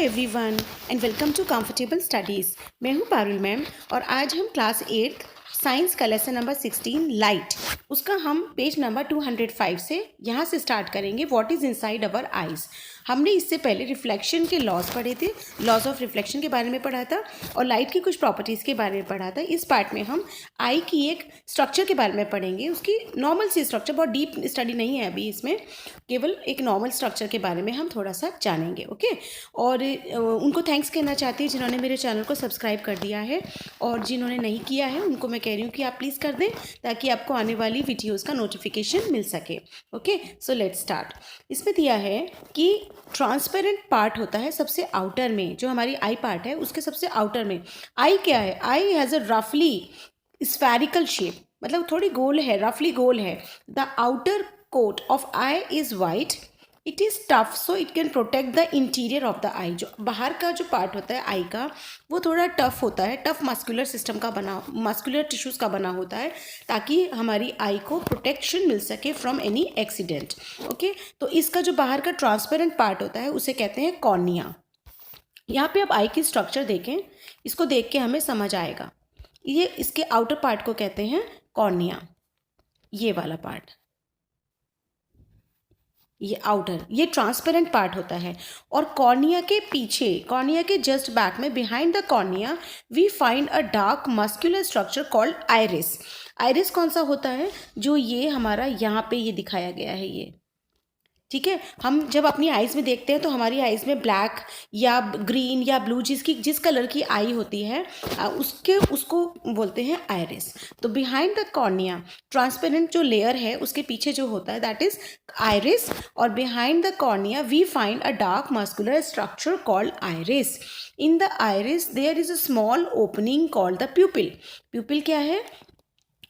Everyone and welcome to comfortable studies. मैं हूं Parul ma'am और आज हम क्लास 8 साइंस का लेसन नंबर 16 लाइट, उसका हम पेज नंबर 205 से यहाँ से स्टार्ट करेंगे। What is inside our eyes. हमने इससे पहले रिफ्लेक्शन के लॉज पढ़े थे, लॉज ऑफ रिफ्लेक्शन के बारे में पढ़ा था और लाइट की कुछ प्रॉपर्टीज़ के बारे में पढ़ा था। इस पार्ट में हम आई की एक स्ट्रक्चर के बारे में पढ़ेंगे। उसकी नॉर्मल सी स्ट्रक्चर, बहुत डीप स्टडी नहीं है अभी इसमें, केवल एक नॉर्मल स्ट्रक्चर के बारे में हम थोड़ा सा जानेंगे। ओके, और उनको थैंक्स कहना चाहती हूँ जिन्होंने मेरे चैनल को सब्सक्राइब कर दिया है, और जिन्होंने नहीं किया है उनको मैं कह रही हूँ कि आप प्लीज़ कर दें ताकि आपको आने वाली वीडियोज़ का नोटिफिकेशन मिल सके। Okay, so let's start. इसमें दिया है कि ट्रांसपेरेंट पार्ट होता है सबसे आउटर में, जो हमारी आई पार्ट है उसके सबसे आउटर में। आई क्या है? आई हैज़ अ रफली स्फेरिकल शेप, मतलब थोड़ी गोल है, रफली गोल है। The outer coat of eye is white, it is tough so it can protect the interior of the eye. जो बाहर का जो पार्ट होता है आई का वो थोड़ा टफ होता है, टफ मस्कुलर सिस्टम का बना, मस्कुलर टिश्यूज़ का बना होता है, ताकि हमारी आई को प्रोटेक्शन मिल सके फ्रॉम एनी एक्सीडेंट। ओके, तो इसका जो बाहर का ट्रांसपेरेंट पार्ट होता है उसे कहते हैं कॉर्निया। यहाँ पे आप आई की स्ट्रक्चर देखें, इसको देख के हमें समझ आएगा। ये इसके आउटर पार्ट को कहते हैं कॉर्निया, ये वाला पार्ट, ये आउटर, ये ट्रांसपेरेंट पार्ट होता है। और कॉर्निया के पीछे, कॉर्निया के जस्ट बैक में, behind the cornea we find a dark muscular structure called iris. Iris कौन सा होता है? जो ये हमारा यहाँ पे ये दिखाया गया है, ये ठीक है। हम जब अपनी आइज़ में देखते हैं तो हमारी आइज़ में ब्लैक या ग्रीन या ब्लू जिस कलर की आई होती है उसको बोलते हैं आइरिस। तो बिहाइंड द कॉर्निया ट्रांसपेरेंट जो लेयर है उसके पीछे जो होता है दैट इज आइरिस, और behind the cornea we find a dark muscular structure called iris. In the iris there is a small opening called the pupil. Pupil क्या है?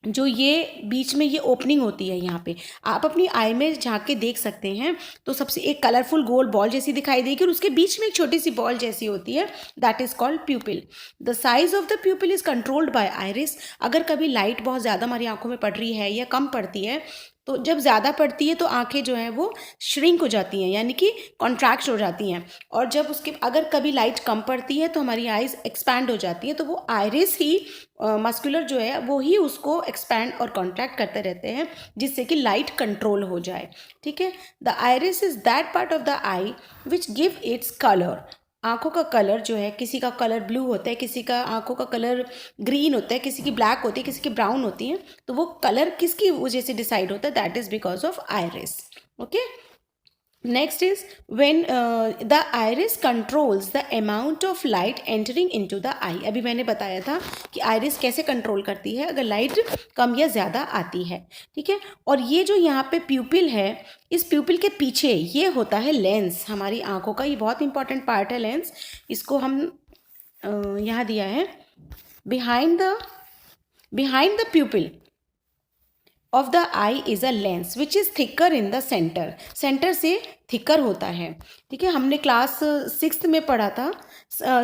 जो ये बीच में ये ओपनिंग होती है, यहाँ पे आप अपनी आई में झांक के देख सकते हैं तो सबसे एक कलरफुल गोल बॉल जैसी दिखाई देगी और उसके बीच में एक छोटी सी बॉल जैसी होती है, that is called प्यूपिल। The size of the प्यूपिल is controlled by iris. अगर कभी लाइट बहुत ज़्यादा हमारी आंखों में पड़ रही है या कम पड़ती है, तो जब ज़्यादा पड़ती है तो आंखें जो हैं वो श्रिंक हो जाती हैं, यानी कि कॉन्ट्रैक्ट हो जाती हैं, और जब उसके अगर कभी लाइट कम पड़ती है तो हमारी आइज़ एक्सपैंड हो जाती हैं। तो वो आइरिस ही मस्कुलर जो है वो ही उसको एक्सपैंड और कॉन्ट्रैक्ट करते रहते हैं जिससे कि लाइट कंट्रोल हो जाए। ठीक है, the iris is that part of the I which give its colour. आंखों का कलर जो है, किसी का कलर ब्लू होता है, किसी का आंखों का कलर ग्रीन होता है, किसी की ब्लैक होती है, किसी की ब्राउन होती है, तो वो कलर किसकी वजह से डिसाइड होता है? That is because of iris. Okay, next is when the iris controls the amount of light entering into the eye. अभी मैंने बताया था कि आइरिस कैसे कंट्रोल करती है अगर लाइट कम या ज़्यादा आती है। ठीक है, और ये जो यहाँ पे प्यूपिल है, इस प्यूपिल के पीछे ये होता है लेंस, हमारी आंखों का ये बहुत इंपॉर्टेंट पार्ट है लेंस। इसको हम यहाँ दिया है behind the प्यूपिल of the I is a lens which is thicker in the centre. Centre से थिकर होता है। ठीक है, हमने क्लास 6th में पढ़ा था,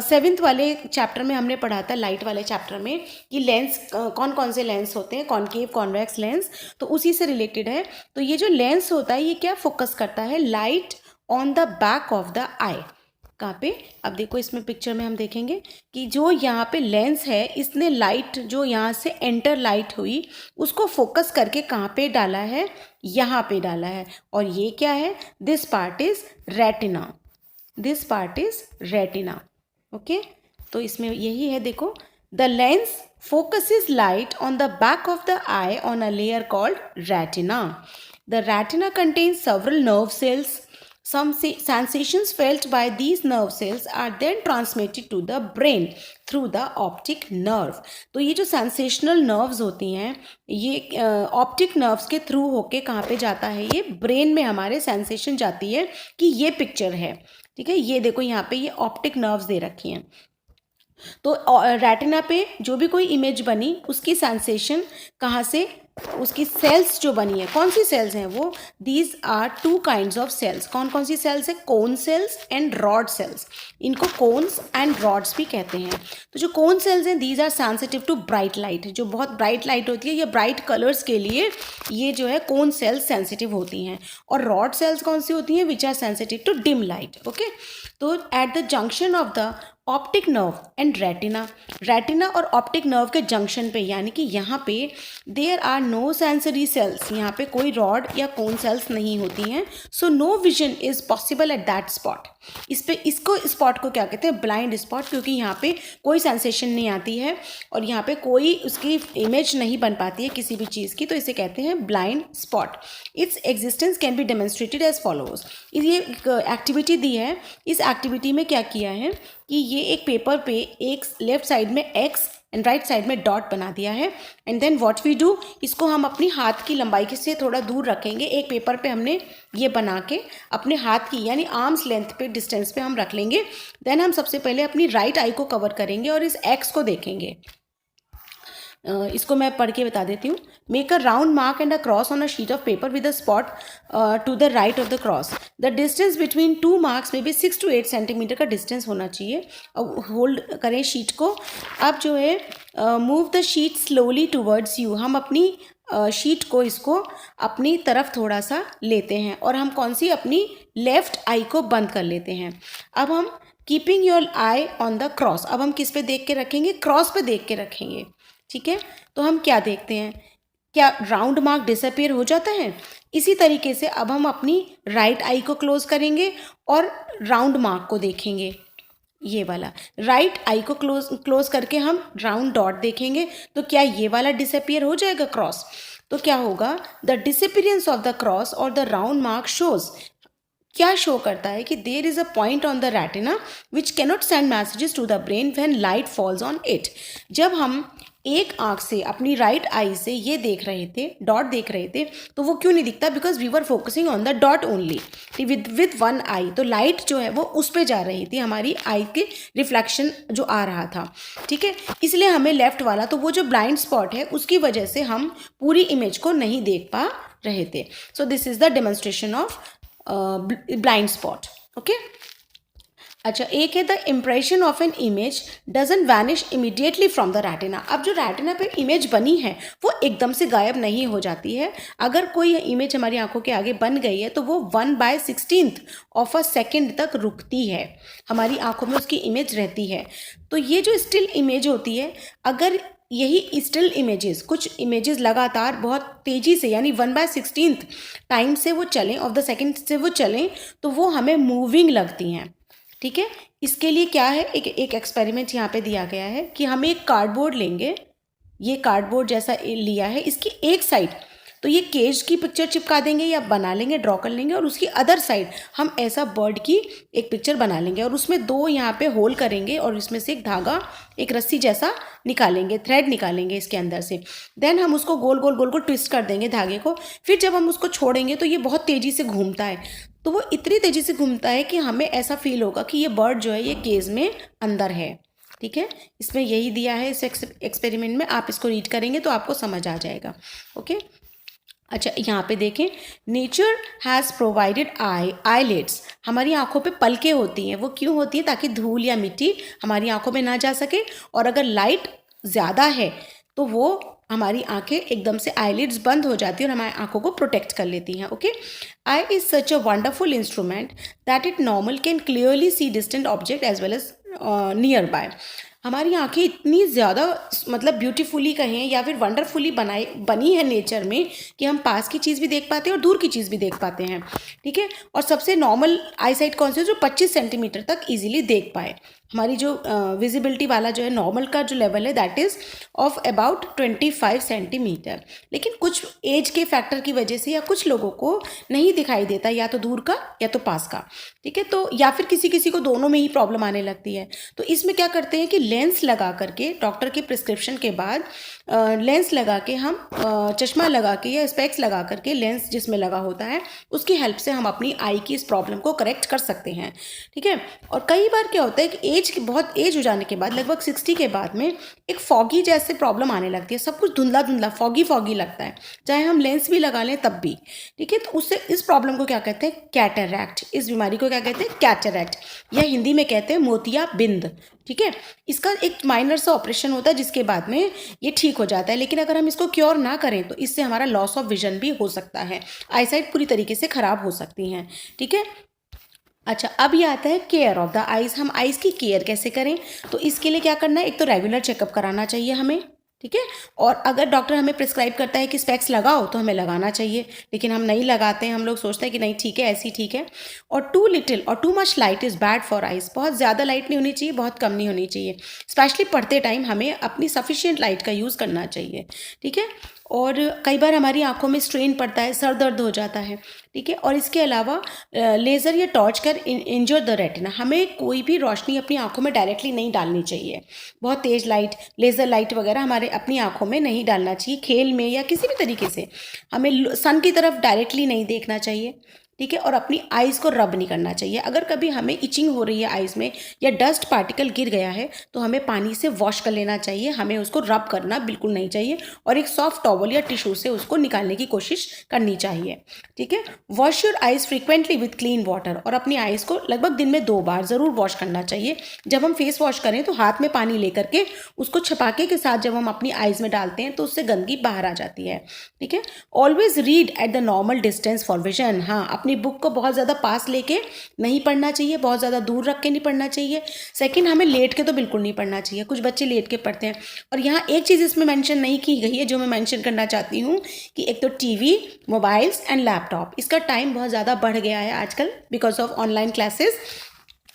7th वाले चैप्टर में हमने पढ़ा था, लाइट वाले चैप्टर में, कि लेंस कौन कौन से लेंस होते हैं, कॉनकेव कॉन्वेक्स लेंस, तो उसी से रिलेटेड है। तो ये जो लेंस होता है ये क्या फोकस करता है? Light on the back of the eye. कहाँ पे? अब देखो इसमें पिक्चर में हम देखेंगे कि जो यहाँ पे लेंस है इसने लाइट जो यहाँ से एंटर लाइट हुई उसको फोकस करके कहाँ पे डाला है? यहाँ पे डाला है। और ये क्या है? This part is retina, this part is retina. Okay, तो इसमें यही है, देखो, the lens focuses light on the back of the eye on a layer called retina. The retina contains several nerve cells. Some sensations felt by these nerve cells are then transmitted to the brain through the optic nerve. तो ये जो sensational nerves होती हैं ये optic nerves के through होके कहाँ पे जाता है? ये ब्रेन में हमारे सेंसेशन जाती है कि ये पिक्चर है। ठीक है, ये देखो यहाँ पे ये ऑप्टिक नर्व्स दे रखी हैं। तो रेटिना पे जो भी कोई इमेज बनी उसकी सेंसेशन कहाँ से, उसकी सेल्स जो बनी है, कौन सी सेल्स हैं वो, these are two kinds of cells. कौन कौन सी सेल्स है, cone cells and rod cells. इनको कोन्स एंड रॉड्स भी कहते हैं। तो जो कोन सेल्स हैं, these are sensitive to bright light. जो बहुत ब्राइट लाइट होती है या ब्राइट कलर्स के लिए ये जो है कोन सेल्स सेंसिटिव होती हैं। और रॉड सेल्स कौन सी होती हैं, which are sensitive to dim light. Okay, तो at the junction of the optic nerve and retina, retina और ऑप्टिक नर्व के जंक्शन पे, यानी कि यहाँ पे there are no sensory cells, यहाँ पे कोई रॉड या कोन सेल्स नहीं होती हैं। So no vision is possible at that spot. इस पे, इसको स्पॉट को क्या कहते हैं, ब्लाइंड स्पॉट, क्योंकि यहाँ पे कोई सेंसेशन नहीं आती है और यहाँ पे कोई उसकी इमेज नहीं बन पाती है किसी भी चीज़ की, तो इसे कहते हैं blind spot. Its existence can be demonstrated as followers. ये एक्टिविटी दी है, इस एक्टिविटी में क्या किया है कि ये एक पेपर पे एक लेफ्ट साइड में एक्स एंड राइट साइड में डॉट बना दिया है। And then what we do, इसको हम अपनी हाथ की लंबाई से थोड़ा दूर रखेंगे। एक पेपर पे हमने ये बना के अपने हाथ की यानी आर्म्स लेंथ पे डिस्टेंस पे हम रख लेंगे। देन हम सबसे पहले अपनी राइट आई को कवर करेंगे और इस एक्स को देखेंगे। इसको मैं पढ़ के बता देती हूँ। Make a round mark and a cross on a sheet of paper with a spot to the right of the cross. The distance between two marks में भी 6 to 8 सेंटीमीटर का डिस्टेंस होना चाहिए। अब होल्ड करें शीट को। अब जो है move the sheet slowly towards you. हम अपनी शीट को, इसको अपनी तरफ थोड़ा सा लेते हैं और हम कौन सी, अपनी लेफ्ट आई को बंद कर लेते हैं। अब हम keeping your I on the cross, अब हम किस पे देख के रखेंगे, क्रॉस पे देख के रखेंगे। ठीक है, तो हम क्या देखते हैं, क्या राउंड मार्क डिसअपीयर हो जाता है। इसी तरीके से अब हम अपनी राइट आई को क्लोज करेंगे और राउंड मार्क को देखेंगे। ये वाला राइट आई को क्लोज करके हम राउंड डॉट देखेंगे, तो क्या ये वाला डिसअपीयर हो जाएगा क्रॉस। तो क्या होगा, the disappearance of the cross और द राउंड मार्क शोज, क्या शो करता है कि there is a point on the retina which cannot send messages to the brain when light falls on it. जब हम एक आंख से, अपनी राइट आई से ये देख रहे थे, डॉट देख रहे थे, तो वो क्यों नहीं दिखता, because we were focusing on the dot only with one eye. तो लाइट जो है वो उस पर जा रही थी, हमारी आई के रिफ्लेक्शन जो आ रहा था। ठीक है, इसलिए हमें लेफ्ट वाला, तो वो जो ब्लाइंड स्पॉट है उसकी वजह से हम पूरी इमेज को नहीं देख पा रहे थे। So this is the demonstration of blind spot. Okay, अच्छा, एक है the impression of an image doesn't vanish immediately from the retina. अब जो रेटिना पे इमेज बनी है वो एकदम से गायब नहीं हो जाती है। अगर कोई इमेज हमारी आंखों के आगे बन गई है तो वो 1/16 ऑफ अ सेकेंड तक रुकती है, हमारी आंखों में उसकी इमेज रहती है। तो ये जो स्टिल इमेज होती है, अगर यही स्टिल इमेजेस, कुछ इमेजेस लगातार बहुत तेज़ी से यानी 1/16 टाइम से वो चलें, ऑफ द सेकेंड से वो चलें, तो वो हमें मूविंग लगती हैं। ठीक है, इसके लिए क्या है, एक एक्सपेरिमेंट यहाँ पे दिया गया है कि हम एक कार्डबोर्ड लेंगे, ये कार्डबोर्ड जैसा लिया है, इसकी एक साइड तो ये केज की पिक्चर चिपका देंगे या बना लेंगे, ड्रॉ कर लेंगे, और उसकी अदर साइड हम ऐसा बर्ड की एक पिक्चर बना लेंगे और उसमें 2 यहाँ पे होल करेंगे और इसमें से एक धागा, एक रस्सी जैसा निकालेंगे, थ्रेड निकालेंगे इसके अंदर से। देन हम उसको गोल गोल गोल गोल ट्विस्ट कर देंगे धागे को। फिर जब हम उसको छोड़ेंगे तो ये बहुत तेज़ी से घूमता है, तो वो इतनी तेज़ी से घूमता है कि हमें ऐसा फील होगा कि ये बर्ड जो है ये केज में अंदर है। ठीक है, इसमें यही दिया है इस एक्सपेरिमेंट में, आप इसको रीड करेंगे तो आपको समझ आ जाएगा। ओके, अच्छा, यहाँ पे देखें, नेचर हैज़ प्रोवाइडेड आईलिड्स। हमारी आंखों पे पलकें होती हैं, वो क्यों होती हैं, ताकि धूल या मिट्टी हमारी आंखों में ना जा सके, और अगर लाइट ज़्यादा है तो वो हमारी आंखें एकदम से आईलिड्स बंद हो जाती है और हमारी आंखों को प्रोटेक्ट कर लेती हैं। Okay, eye is such a wonderful instrument that it normal can clearly see distant object as well as nearby. हमारी आंखें इतनी ज़्यादा मतलब ब्यूटीफुली कहें या फिर वंडरफुली बनी है नेचर में कि हम पास की चीज़ भी देख पाते हैं और दूर की चीज़ भी देख पाते हैं। ठीक है, और सबसे नॉर्मल आई साइट कौन सी है, जो 25 सेंटीमीटर तक इजीली देख पाए। हमारी जो विजिबिलिटी वाला जो है नॉर्मल का जो लेवल है that is of about 25 centimetre. लेकिन कुछ एज के फैक्टर की वजह से या कुछ लोगों को नहीं दिखाई देता, या तो दूर का या तो पास का। ठीक है। तो या फिर किसी किसी को दोनों में ही प्रॉब्लम आने लगती है। तो इसमें क्या करते हैं कि लेंस लगा करके डॉक्टर के प्रिस्क्रिप्शन के बाद लेंस लगा के हम चश्मा लगा के या स्पेक्स लगा करके लेंस जिसमें लगा होता है उसकी हेल्प से हम अपनी आई की इस प्रॉब्लम को करेक्ट कर सकते हैं। ठीक है। और कई बार क्या होता है कि बहुत एज हो जाने के बाद लगभग 60 के बाद में एक फॉगी जैसे प्रॉब्लम आने लगती है, सब कुछ धुंधला धुंधला फॉगी फॉगी लगता है, चाहे हम लेंस भी लगा लें तब भी। ठीक है। तो उससे इस प्रॉब्लम को क्या कहते हैं, कैटरैक्ट। इस बीमारी को क्या कहते हैं, कैटरैक्ट, या हिंदी में कहते हैं मोतिया बिंद। ठीक है। इसका एक माइनर सा ऑपरेशन होता है जिसके बाद में ये ठीक हो जाता है, लेकिन अगर हम इसको क्योर ना करें तो इससे हमारा लॉस ऑफ विजन भी हो सकता है, आईसाइट पूरी तरीके से खराब हो सकती हैं। ठीक है। अच्छा, अब ये आता है केयर ऑफ द आइज़। हम आइज़ की केयर कैसे करें, तो इसके लिए क्या करना है, एक तो रेगुलर चेकअप कराना चाहिए हमें। ठीक है। और अगर डॉक्टर हमें प्रिस्क्राइब करता है कि स्पेक्स लगाओ तो हमें लगाना चाहिए, लेकिन हम नहीं लगाते हैं, हम लोग सोचते हैं कि नहीं ठीक है ऐसी ठीक है। और टू लिटिल और too much light is bad for eyes. बहुत ज़्यादा लाइट नहीं होनी चाहिए, बहुत कम नहीं होनी चाहिए। स्पेशली पढ़ते टाइम हमें अपनी सफिशिएंट लाइट का यूज़ करना चाहिए। ठीक है। और कई बार हमारी आंखों में स्ट्रेन पड़ता है, सर दर्द हो जाता है। ठीक है। और इसके अलावा लेज़र या टॉर्च कर इंजर द रेटिना। हमें कोई भी रोशनी अपनी आंखों में डायरेक्टली नहीं डालनी चाहिए। बहुत तेज़ लाइट, लेज़र लाइट वगैरह हमारे अपनी आंखों में नहीं डालना चाहिए। खेल में या किसी भी तरीके से हमें सन की तरफ डायरेक्टली नहीं देखना चाहिए। ठीक है। और अपनी आइज़ को रब नहीं करना चाहिए। अगर कभी हमें इचिंग हो रही है आइज़ में या डस्ट पार्टिकल गिर गया है तो हमें पानी से वॉश कर लेना चाहिए, हमें उसको रब करना बिल्कुल नहीं चाहिए, और एक सॉफ्ट टॉवल या टिश्यू से उसको निकालने की कोशिश करनी चाहिए। ठीक है। Wash your eyes frequently with clean water. और अपनी आइज़ को लगभग दिन में 2 बार ज़रूर वॉश करना चाहिए। जब हम फेस वॉश करें तो हाथ में पानी लेकर के उसको छपाके के साथ जब हम अपनी आइज़ में डालते हैं तो उससे गंदगी बाहर आ जाती है। ठीक है। Always read at the normal distance for vision. हाँ, अपनी बुक को बहुत ज़्यादा पास लेके नहीं पढ़ना चाहिए, बहुत ज़्यादा दूर रख के नहीं पढ़ना चाहिए। सेकंड, हमें लेट के तो बिल्कुल नहीं पढ़ना चाहिए, कुछ बच्चे लेट के पढ़ते हैं। और यहाँ एक चीज़ इसमें मेंशन नहीं की गई है जो मैं मेंशन करना चाहती हूँ कि एक तो टीवी, मोबाइल्स एंड लैपटॉप, इसका टाइम बहुत ज़्यादा बढ़ गया है आजकल बिकॉज ऑफ ऑनलाइन क्लासेस,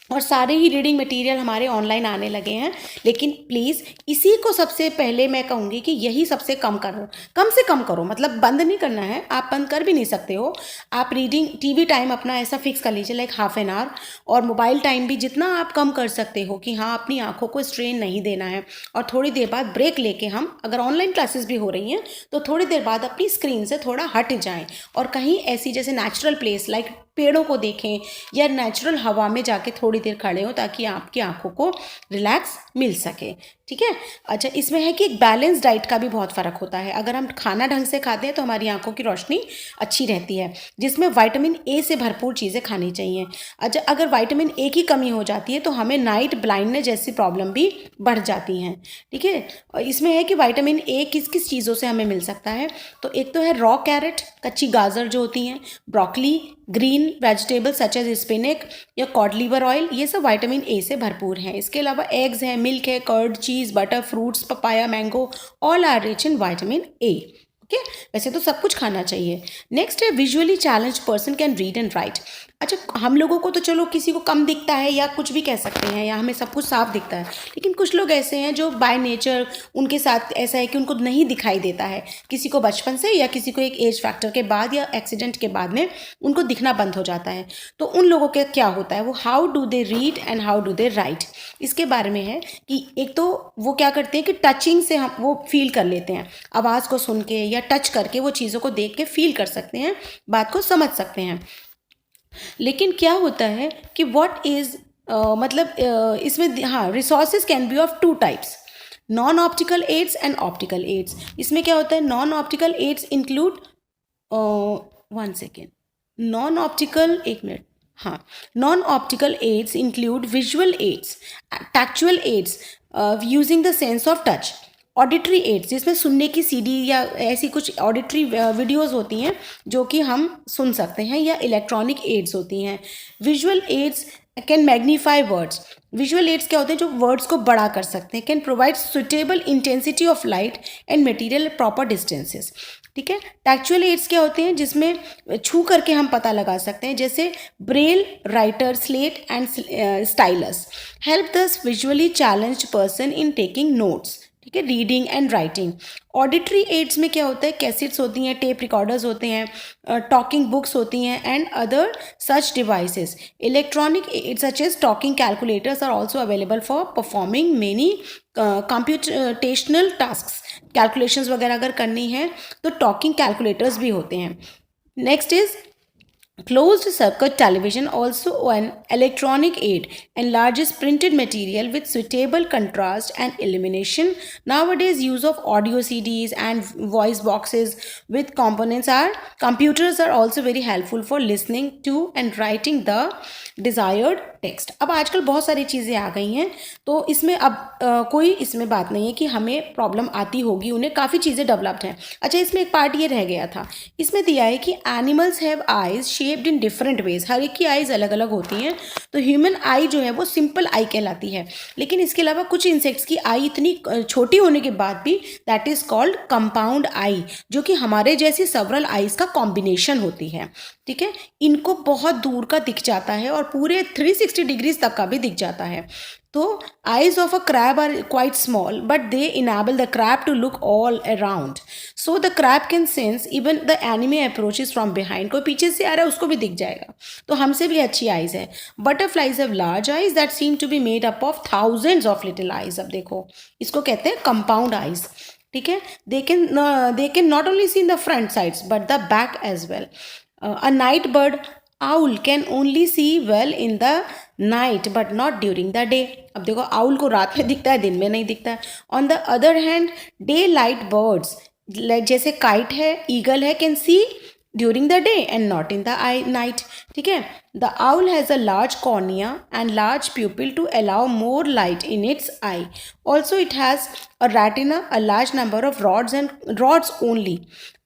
और सारे ही रीडिंग मटेरियल हमारे ऑनलाइन आने लगे हैं। लेकिन प्लीज़ इसी को सबसे पहले मैं कहूँगी कि यही सबसे कम करो, कम से कम करो। मतलब बंद नहीं करना है, आप बंद कर भी नहीं सकते हो। आप रीडिंग टीवी टाइम अपना ऐसा फिक्स कर लीजिए लाइक हाफ एन आवर, और मोबाइल टाइम भी जितना आप कम कर सकते हो कि हाँ अपनी आंखों को स्ट्रेन नहीं देना है। और थोड़ी देर बाद ब्रेक लेके हम, अगर ऑनलाइन क्लासेस भी हो रही हैं तो थोड़ी देर बाद अपनी स्क्रीन से थोड़ा हट जाएं और कहीं ऐसी जैसे नेचुरल प्लेस लाइक पेड़ों को देखें या नेचुरल हवा में जाके थोड़ी देर खड़े हो ताकि आपकी आंखों को रिलैक्स मिल सके। ठीक है। अच्छा, इसमें है कि एक बैलेंस डाइट का भी बहुत फ़र्क होता है। अगर हम खाना ढंग से खाते हैं तो हमारी आंखों की रोशनी अच्छी रहती है, जिसमें विटामिन ए से भरपूर चीज़ें खानी चाहिए। अच्छा, अगर विटामिन ए की कमी हो जाती है तो हमें नाइट ब्लाइंडनेस जैसी प्रॉब्लम भी बढ़ जाती हैं। ठीक है। और इसमें है कि विटामिन ए किस किस चीज़ों से हमें मिल सकता है, तो एक तो है रॉ कैरेट, कच्ची गाजर जो होती हैं, broccoli, green vegetable such as spinach या कॉड लीवर ऑयल, ये सब विटामिन ए से भरपूर हैं। इसके अलावा एग्स है, मिल्क है, curd, cheese, butter, fruits, papaya, mango, all are rich in vitamin A. Okay, वैसे तो सब कुछ खाना चाहिए। नेक्स्ट है visually challenge person can read and write. अच्छा, हम लोगों को तो चलो किसी को कम दिखता है या कुछ भी कह सकते हैं, या हमें सब कुछ साफ दिखता है, लेकिन कुछ लोग ऐसे हैं जो बाय नेचर उनके साथ ऐसा है कि उनको नहीं दिखाई देता है। किसी को बचपन से या किसी को एक एज फैक्टर के बाद या एक्सीडेंट के बाद में उनको दिखना बंद हो जाता है। तो उन लोगों के क्या होता है, वो how do they read and how do they right, इसके बारे में है कि एक तो वो क्या करते हैं कि टचिंग से हम वो फील कर लेते हैं, आवाज़ को सुन के या टच करके वो चीज़ों को देख के फील कर सकते हैं, बात को समझ सकते हैं। लेकिन क्या होता है कि व्हाट इज़ इसमें हाँ, resources can be of 2 types, non optical aids and optical aids. इसमें क्या होता है, non optical aids include 1 second, non optical, 1 minute, हाँ, non optical aids include visual aids, tactual aids using the sense of touch, auditory aids जिसमें सुनने की CD या ऐसी कुछ ऑडिटरी वीडियोस होती हैं जो कि हम सुन सकते हैं, या इलेक्ट्रॉनिक एड्स होती हैं। Visual aids can magnify words. Visual aids क्या होते हैं, जो वर्ड्स को बड़ा कर सकते हैं। Can provide suitable intensity of light and material proper distances. ठीक है। टैक्चुअल एड्स क्या होते हैं, जिसमें छू करके हम पता लगा सकते हैं, जैसे Braille, writer, slate and stylus. Help this visually challenged person in taking notes. ठीक है, reading and writing. Auditory aids में क्या होता है, कैसेट्स होती हैं, टेप रिकॉर्डर्स होते हैं, टॉकिंग बुक्स होती हैं and other such devices. Electronic aids such as talking calculators are also available for performing many computational tasks. Calculations वगैरह अगर करनी है तो टॉकिंग कैलकुलेटर्स भी होते हैं। Next is closed circuit television, also an electronic aid, enlarges printed material with suitable contrast and illumination. Nowadays use of audio CDs and voice boxes with components are computers are also very helpful for listening to and writing the desired text. अब आजकल बहुत सारी चीज़ें आ गई हैं तो इसमें अब कोई इसमें बात नहीं है कि हमें प्रॉब्लम आती होगी, उन्हें काफ़ी चीज़ें डेवलप्ड हैं। अच्छा, इसमें एक पार्ट ये रह गया था, इसमें दिया है कि animals have eyes shaped in different ways, हर एक की आईज अलग अलग होती हैं। तो ह्यूमन आई जो है वो सिंपल आई कहलाती है, लेकिन इसके अलावा कुछ इंसेक्ट्स की आई इतनी छोटी होने के बाद भी दैट इज कॉल्ड कंपाउंड आई, जो कि हमारे जैसी सेवरल आईज का कॉम्बिनेशन होती है। ठीक है, इनको बहुत दूर का दिख जाता है और पूरे 360 डिग्रीज तक का भी दिख जाता है। तो eyes of a crab are quite small, but they enable the crab to look all around. So the crab can sense even the enemy approaches from behind. कोई पीछे से आ रहा है उसको भी दिख जाएगा, तो हमसे भी अच्छी eyes है। Butterflies have large eyes that seem to be made up of thousands of little eyes. अब देखो, इसको कहते हैं compound eyes। ठीक है, they can not only see in the front sides but the back as well. A night bird owl can only see well in the night but not during the day. अब देखो, owl को रात में दिखता है, दिन में नहीं दिखता है। On the other hand day light birds जैसे काइट है, ईगल है, can see during the day and not in the night. ठीक है, the owl has a large cornea and large pupil to allow more light in its eye. Also it has a retina, a large number of rods only,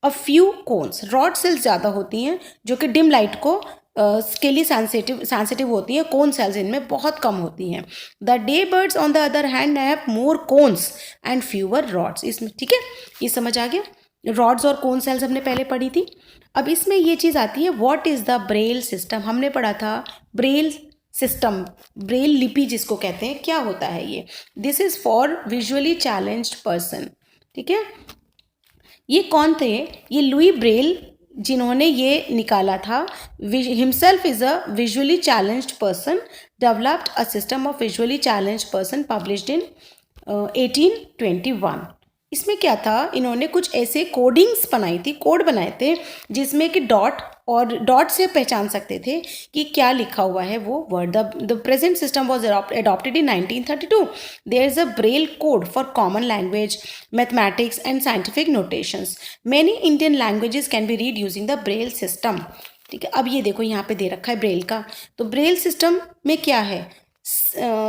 a few cones. Rod cells ज़्यादा होती हैं जो कि dim light को के लिए sensitive होती हैं, कोन सेल्स इनमें बहुत कम होती हैं। The day birds on the other hand have more cones and fewer rods. इसमें ठीक है, ये समझ आ गया, रॉड्स और कोन सेल्स हमने पहले पढ़ी थी। अब इसमें ये चीज़ आती है, what is the Braille system. हमने पढ़ा था ब्रेल सिस्टम, ब्रेल लिपि जिसको कहते हैं, क्या होता है ये। This is for visually challenged person. ठीक है, ये कौन थे, ये लुई ब्रेल जिन्होंने ये निकाला था। Himself is a visually challenged person, developed a system of visually challenged person, published in 1821। इसमें क्या था, इन्होंने कुछ ऐसे कोडिंग्स बनाई थी, कोड बनाए थे जिसमें कि डॉट से पहचान सकते थे कि क्या लिखा हुआ है वो word. The present system was adopted in 1932. There is a braille code for common language, mathematics and scientific notations. Many Indian languages can be read using the braille system. ठीक है, अब ये देखो यहाँ पे दे रखा है ब्रेल का। तो ब्रेल सिस्टम में क्या है,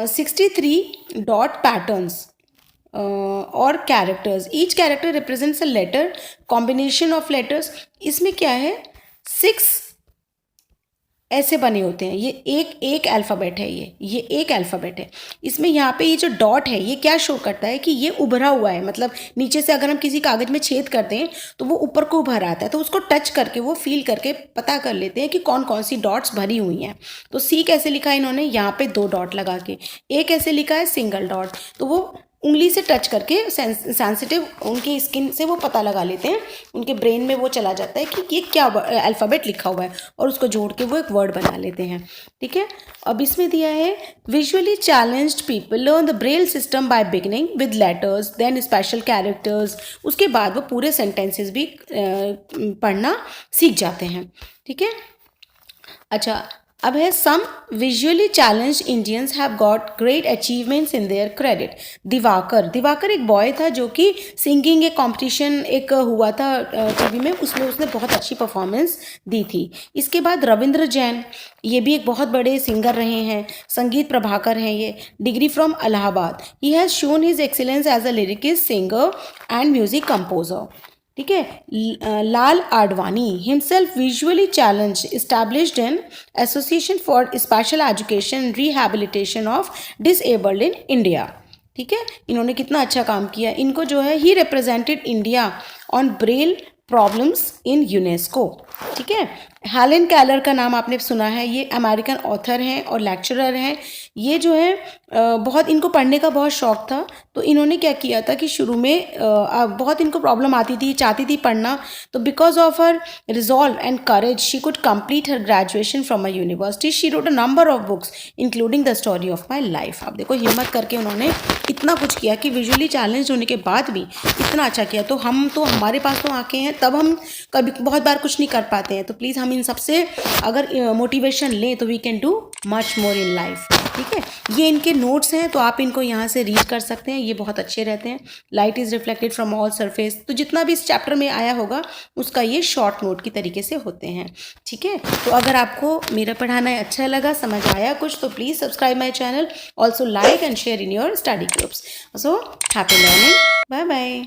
63 डॉट पैटर्न्स और characters, each character represents a letter, combination of letters. इसमें क्या है, 6 ऐसे बने होते हैं, ये एक अल्फ़ाबेट है, ये एक अल्फ़ाबेट है। इसमें यहाँ पे ये जो डॉट है ये क्या शो करता है कि ये उभरा हुआ है, मतलब नीचे से अगर हम किसी कागज़ में छेद करते हैं तो वो ऊपर को उभर आता है, तो उसको टच करके वो फील करके पता कर लेते हैं कि कौन कौन सी डॉट्स भरी हुई हैं। तो सी कैसे लिखा है इन्होंने, यहाँ पे 2 डॉट लगा के। ए कैसे लिखा है, सिंगल डॉट। तो वो उंगली से टच करके सेंसिटिव उनकी स्किन से वो पता लगा लेते हैं, उनके ब्रेन में वो चला जाता है कि ये क्या अल्फ़ाबेट लिखा हुआ है, और उसको जोड़ के वो एक वर्ड बना लेते हैं। ठीक है, अब इसमें दिया है, visually challenged people learn the Braille system by beginning with letters then special characters. उसके बाद वो पूरे सेंटेंसेस भी पढ़ना सीख जाते हैं। ठीक है, अच्छा, अब है some visually challenged Indians have got great achievements in their credit. Diwakar एक बॉय था जो कि सिंगिंग एक कॉम्पिटिशन एक हुआ था टीवी में, उसमें उसने बहुत अच्छी परफॉर्मेंस दी थी। इसके बाद रविंद्र जैन, ये भी एक बहुत बड़े सिंगर रहे हैं, संगीत प्रभाकर हैं ये, degree from Allahabad. He has shown his excellence as a lyricist, singer and music composer. ठीक है, Lal Advani himself visually challenge, established an association for special education rehabilitation of disabled in India. ठीक है, इन्होंने कितना अच्छा काम किया। इनको जो है, he represented India on Braille problems in UNESCO. ठीक है, हेलेन केलर का नाम आपने सुना है, ये अमेरिकन ऑथर हैं और लेक्चरर हैं। ये जो है बहुत इनको पढ़ने का बहुत शौक था, तो इन्होंने क्या किया था कि शुरू में बहुत इनको प्रॉब्लम आती थी, चाहती थी पढ़ना, तो because of her resolve and courage she could complete her graduation from a university. She wrote a number of books including the story of my life. आप देखो हिम्मत करके उन्होंने इतना कुछ किया कि विजुअली चैलेंज होने के बाद भी इतना अच्छा किया। तो हमारे पास तो आंखें हैं, तब हम कभी बहुत बार कुछ नहीं कर पाते हैं। तो प्लीज़ हम इन सबसे अगर मोटिवेशन लें तो we can do much more in life. ठीक है, ये इनके नोट्स हैं, तो आप इनको यहाँ से रीड कर सकते हैं, ये बहुत अच्छे रहते हैं। Light is reflected from all surface, तो जितना भी इस चैप्टर में आया होगा उसका ये शॉर्ट नोट की तरीके से होते हैं। ठीक है, तो अगर आपको मेरा पढ़ाना अच्छा लगा, समझ आया कुछ, तो please subscribe my channel, also like and share in your study groups. So happy learning, bye bye.